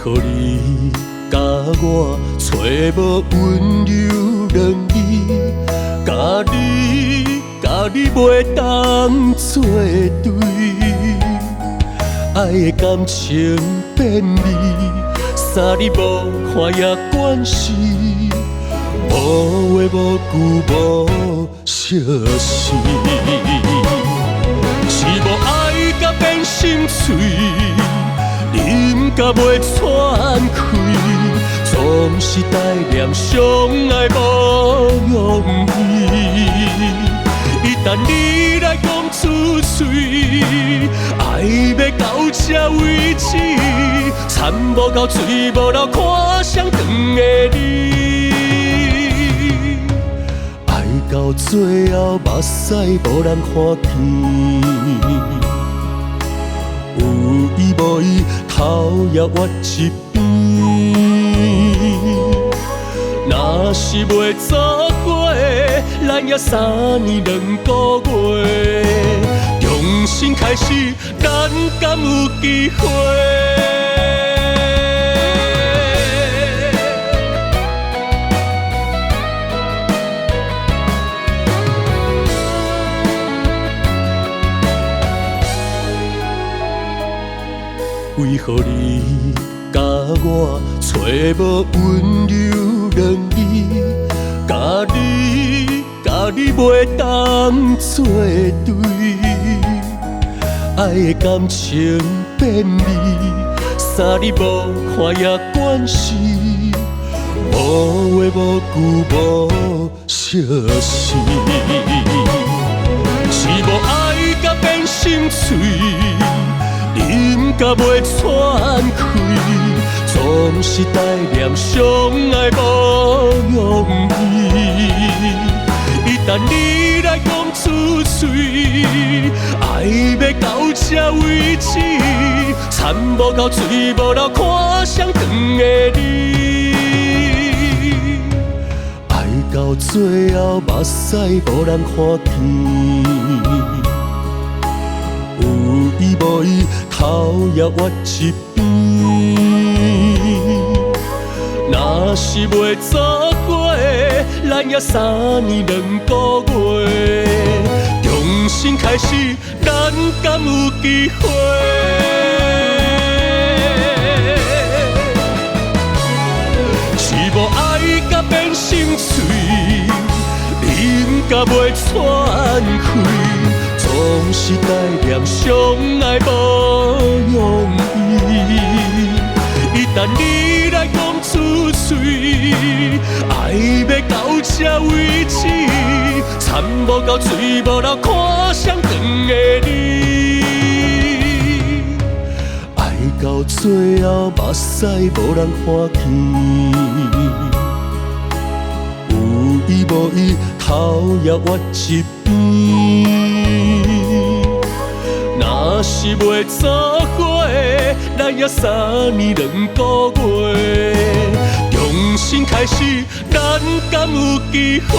何你甲我找无温柔两字，甲你袂当作对，爱的感情变味，三日无看也关系，无话无句无相思，是无爱甲变心碎。饮甲袂喘气，总是怀念相爱无容易。一旦你来讲出嘴，爱要到这为止，田无到水无流，看谁长的你。爱到最后，目屎无人看见。有意无意，头也歪一边。若是袂做伙，咱也3年2个月，重新开始，咱敢有机会？为何你甲我找无温柔两字，甲你袂当作对，爱的感情变味，三日无看也关系，无话无句无相思，是无爱甲变心碎。饮甲袂喘气，总是怀念相爱无容易。一旦你来讲出嘴，爱要到这为止，田无到水无流，看谁长的你。爱到最后，目屎无人看见。有意无意，头也歪一边。若是袂做伙，咱也3年2个月，重新开始，咱敢有机会？是无爱甲变心碎，饮甲袂喘气。总是怀念相爱无容易，一旦你来讲出嘴，爱要到这为止，田无到水无流，看谁长的你。爱到最后，目屎无人看见，有意无意，头也歪一边。若是袂做伙，咱也3年2个月，重新开始，咱敢有机会？